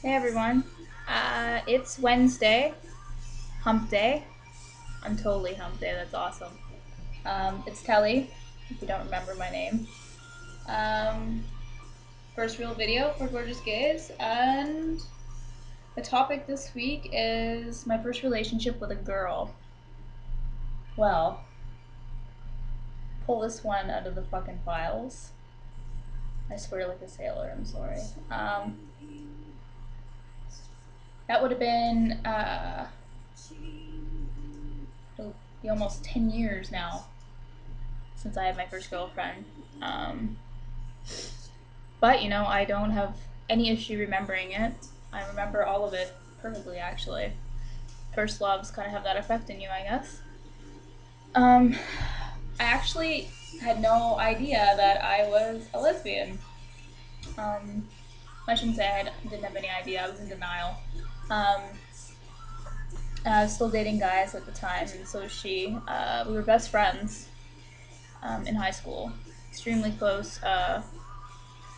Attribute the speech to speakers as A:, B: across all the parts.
A: Hey everyone. It's Wednesday, hump day. I'm totally hump day, that's awesome. It's Telly, if you don't remember my name. Um, First real video for Gorgeousgays, and the topic this week is my first relationship with a girl. Well, pull this one out of the fucking files. I swear like a sailor, I'm sorry. That would have been, it'll be almost 10 years now since I had my first girlfriend. Um, but, I don't have any issue remembering it. I remember all of it perfectly, actually. First loves kind of have that effect in you, I guess. Um, I actually had no idea that I was a lesbian. Um, I shouldn't say I didn't have any idea. I was in denial. Um, I was still dating guys at the time, and so was she. We were best friends in high school, extremely close.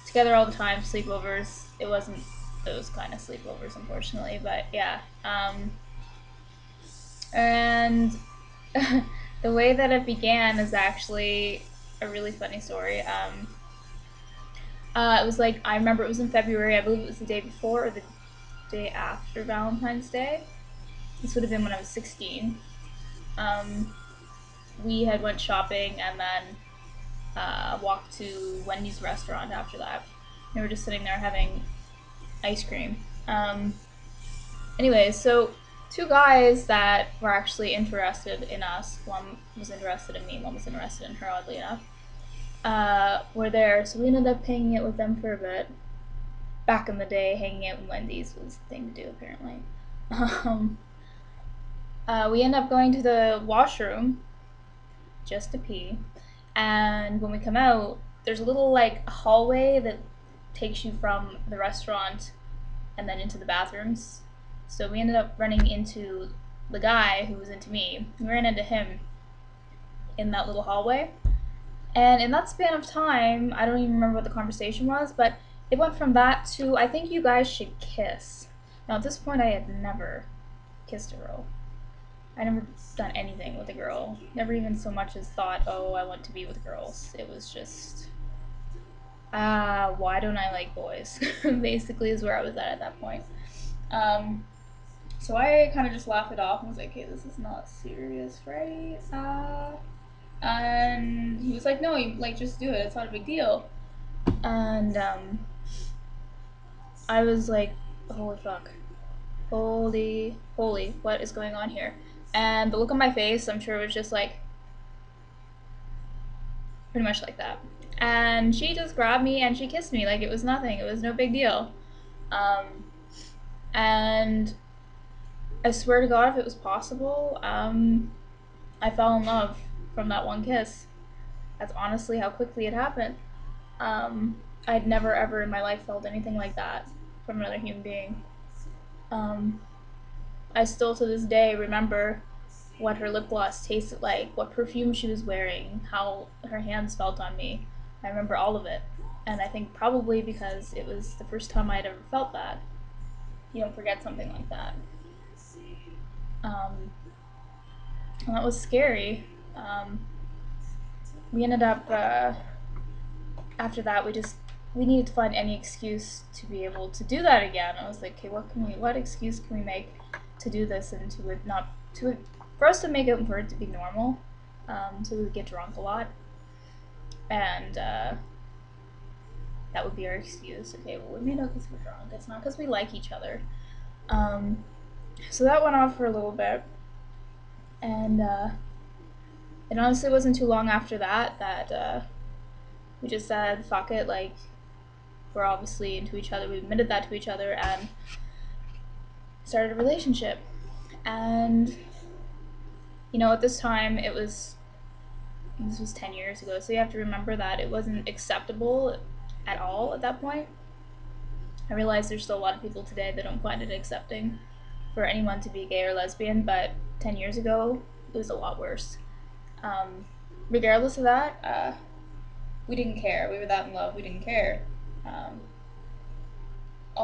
A: Together all the time, sleepovers. It wasn't those kind of sleepovers, unfortunately, but yeah. And the way that it began is actually a really funny story. It was like, I remember it was in February. I believe it was the day before or the day after Valentine's Day. This would have been when I was 16. Um, we had went shopping and then walked to Wendy's restaurant after that. We were just sitting there having ice cream. Anyways, so two guys that were actually interested in us, one was interested in me, one was interested in her, oddly enough, were there. So we ended up hanging out with them for a bit. Back in the day, hanging out in Wendy's was the thing to do, apparently. Um, we end up going to the washroom just to pee. And when we come out, there's a little like hallway that takes you from the restaurant and then into the bathrooms. So we ended up running into the guy who was into me. We ran into him in that little hallway. And in that span of time, I don't even remember what the conversation was, but it went from that to, I think you guys should kiss. Now, at this point, I had never kissed a girl. I never done anything with a girl. Never even so much as thought, oh, I want to be with girls. It was just, why don't I like boys? Basically, is where I was at that point. So I kind of just laughed it off and was like, hey, this is not serious, right? And he was like, no, you, like, just do it. It's not a big deal. And I was like, holy fuck. Holy, what is going on here? And the look on my face, I'm sure, was just like, pretty much like that. And she just grabbed me and she kissed me like it was nothing. It was no big deal. And I swear to God, if it was possible, I fell in love from that one kiss. That's honestly how quickly it happened. I'd never ever in my life felt anything like that from another human being. I still to this day remember what her lip gloss tasted like, what perfume she was wearing, how her hands felt on me. I remember all of it. And I think probably because it was the first time I'd ever felt that. You don't forget something like that. And that was scary. We ended up, after that, we needed to find any excuse to be able to do that again. I was like, okay, what excuse can we make to do this and for us to make it, for it to be normal, so we would get drunk a lot, and that would be our excuse. Okay, well, we made out because we're drunk. It's not because we like each other. So that went on for a little bit, and it honestly wasn't too long after that we just said, fuck it, like, we're obviously into each other. We admitted that to each other and started a relationship. And at this time this was 10 years ago, so you have to remember that it wasn't acceptable at all at that point. I realize there's still a lot of people today that don't find it accepting for anyone to be gay or lesbian, but 10 years ago, it was a lot worse. Regardless of that, we didn't care. We were that in love, we didn't care.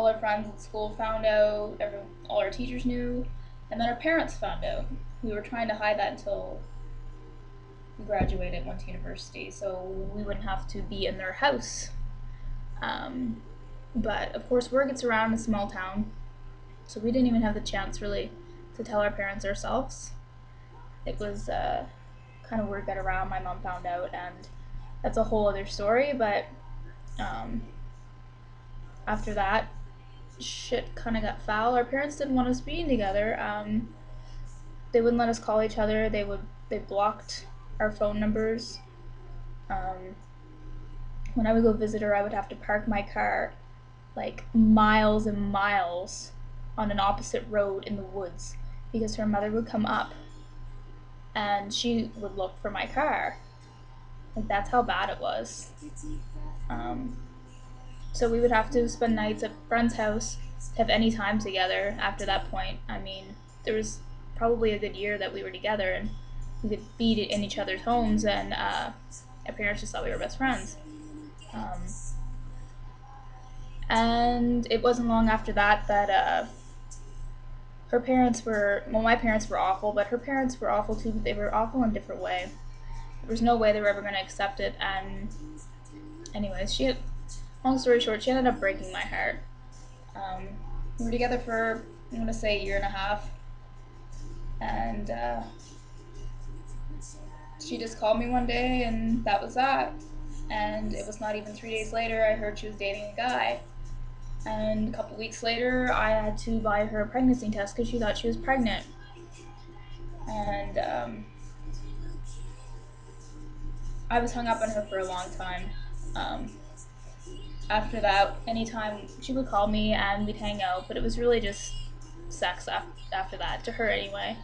A: all our friends at school found out, all our teachers knew, and then our parents found out. We were trying to hide that until we graduated, went to university, so we wouldn't have to be in their house. But of course, word gets around in a small town, so we didn't even have the chance really to tell our parents ourselves. It was kind of word got around, my mom found out, and that's a whole other story, but after that, shit kind of got foul. Our parents didn't want us being together. They wouldn't let us call each other. They blocked our phone numbers. When I would go visit her, I would have to park my car like miles and miles on an opposite road in the woods because her mother would come up and she would look for my car. Like, that's how bad it was. So we would have to spend nights at friend's house to have any time together after that point. I mean, there was probably a good year that we were together and we could be in each other's homes, and our parents just thought we were best friends. And it wasn't long after that that her parents were, well, my parents were awful, but her parents were awful too, but they were awful in a different way. There was no way they were ever going to accept it, and anyways, long story short, she ended up breaking my heart. We were together for, I'm going to say, a year and a half, and she just called me one day, and that was that. And it was not even 3 days later, I heard she was dating a guy. And a couple weeks later, I had to buy her a pregnancy test because she thought she was pregnant. And I was hung up on her for a long time. After that, anytime she would call me and we'd hang out, but it was really just sex after that, to her anyway.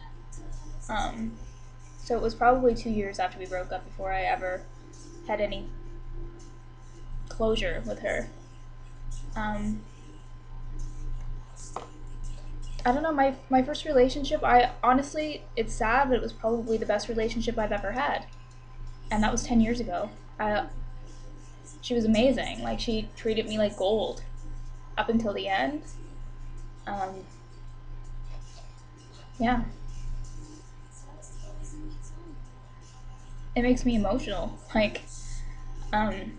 A: So it was probably 2 years after we broke up before I ever had any closure with her. I don't know, my first relationship, honestly, it's sad, but it was probably the best relationship I've ever had. And that was 10 years ago. She was amazing. Like, she treated me like gold up until the end. Yeah. It makes me emotional. Like, I'm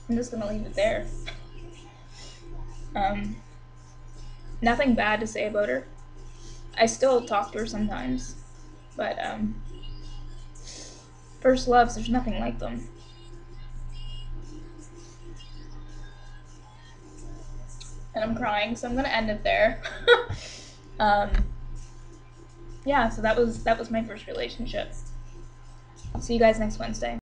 A: just gonna leave it there. Nothing bad to say about her. I still talk to her sometimes, but first loves, there's nothing like them. And I'm crying, so I'm gonna end it there. Yeah, so that was my first relationship. See you guys next Wednesday.